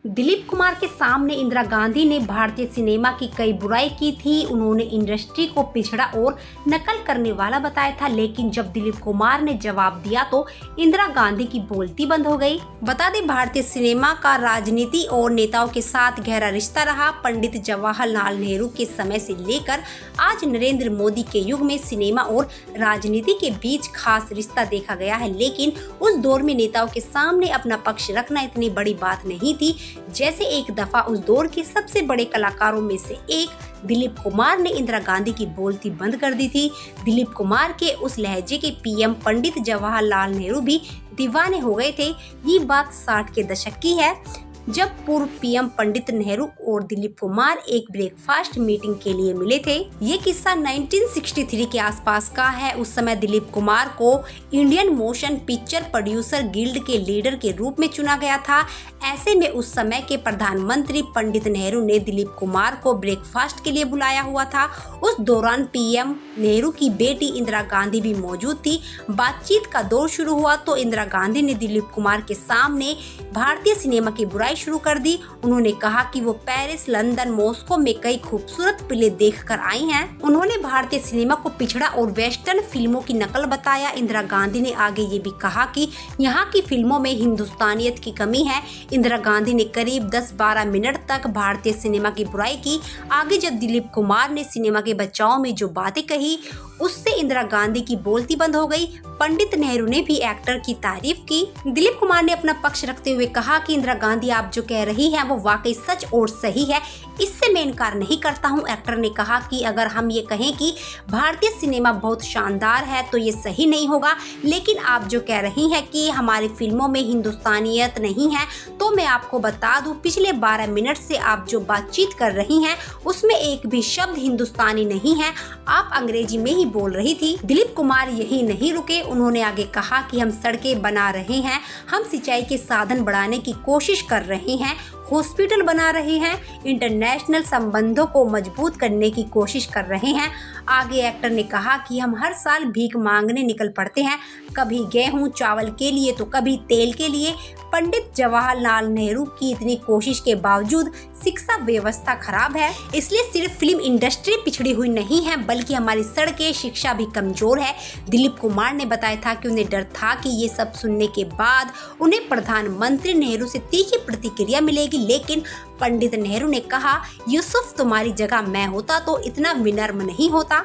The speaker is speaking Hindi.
दिलीप कुमार के सामने इंदिरा गांधी ने भारतीय सिनेमा की कई बुराई की थी। उन्होंने इंडस्ट्री को पिछड़ा और नकल करने वाला बताया था, लेकिन जब दिलीप कुमार ने जवाब दिया तो इंदिरा गांधी की बोलती बंद हो गई। बता दें, भारतीय सिनेमा का राजनीति और नेताओं के साथ गहरा रिश्ता रहा। पंडित जवाहरलाल नेहरू के समय से लेकर आज नरेंद्र मोदी के युग में सिनेमा और राजनीति के बीच खास रिश्ता देखा गया है, लेकिन उस दौर में नेताओं के सामने अपना पक्ष रखना इतनी बड़ी बात नहीं थी। जैसे एक दफा उस दौर के सबसे बड़े कलाकारों में से एक दिलीप कुमार ने इंदिरा गांधी की बोलती बंद कर दी थी। दिलीप कुमार के उस लहजे के पीएम पंडित जवाहरलाल नेहरू भी दीवाने हो गए थे। ये बात 60 के दशक की है, जब पूर्व पीएम पंडित नेहरू और दिलीप कुमार एक ब्रेकफास्ट मीटिंग के लिए मिले थे। ये किस्सा 1963 के आसपास का है। उस समय दिलीप कुमार को Indian motion picture producer guild के लीडर के रूप में चुना गया था। ऐसे में उस समय के प्रधानमंत्री पंडित नेहरू ने दिलीप कुमार को ब्रेकफास्ट के लिए बुलाया हुआ था। उस दौरान पीएम नेहरू की बेटी इंदिरा गांधी भी मौजूद थी। बातचीत का दौर शुरू हुआ तो इंदिरा गांधी ने दिलीप कुमार के सामने भारतीय सिनेमा की बुराई शुरू कर दी। उन्होंने कहा कि वो पेरिस, लंदन, मॉस्को में कई खूबसूरत फिल्में देखकर आई हैं। उन्होंने भारतीय सिनेमा को पिछड़ा और वेस्टर्न फिल्मों की नकल बताया। इंदिरा गांधी ने आगे ये भी कहा कि यहाँ की फिल्मों में हिंदुस्तानियत की कमी है। इंदिरा गांधी ने करीब 10-12 मिनट तक भारतीय सिनेमा की बुराई की। आगे जब दिलीप कुमार ने सिनेमा के बचाव में जो बातें कही, उससे इंदिरा गांधी की बोलती बंद हो गई। पंडित नेहरू ने भी एक्टर की तारीफ की। दिलीप कुमार ने अपना पक्ष रखते हुए कहा कि इंदिरा गांधी आप जो कह रही हैं वो वाकई सच और सही है, इससे मैं इनकार नहीं करता हूं। एक्टर ने कहा कि अगर हम ये कहें कि भारतीय सिनेमा बहुत शानदार है तो ये सही नहीं होगा, लेकिन आप जो कह रही हैं कि हमारी फिल्मों में हिंदुस्तानियत नहीं है, तो मैं आपको बता दूं पिछले 12 मिनट से आप जो बातचीत कर रही हैं उसमें एक भी शब्द हिंदुस्तानी नहीं है, आप अंग्रेजी में ही बोल रही थी। दिलीप कुमार यही नहीं रुके, उन्होंने आगे कहा कि हम सड़कें बना रहे हैं, हम सिंचाई के साधन बढ़ाने की कोशिश कर रहे हैं, हॉस्पिटल बना रहे हैं, इंटरनेशनल संबंधों को मजबूत करने की कोशिश कर रहे हैं। आगे एक्टर ने कहा कि हम हर साल भीख मांगने निकल पड़ते हैं, कभी गेहूं चावल के लिए तो कभी तेल के लिए। पंडित जवाहरलाल नेहरू की इतनी कोशिश के बावजूद शिक्षा व्यवस्था खराब है, इसलिए सिर्फ फिल्म इंडस्ट्री पिछड़ी हुई नहीं है बल्कि हमारी सड़कें, शिक्षा भी कमजोर है। दिलीप कुमार ने बताया था कि उन्हें डर था कि ये सब सुनने के बाद उन्हें प्रधानमंत्री नेहरू से तीखी प्रतिक्रिया मिलेगी, लेकिन पंडित नेहरू ने कहा, यूसुफ तुम्हारी जगह मैं होता तो इतना विनम्र नहीं होता।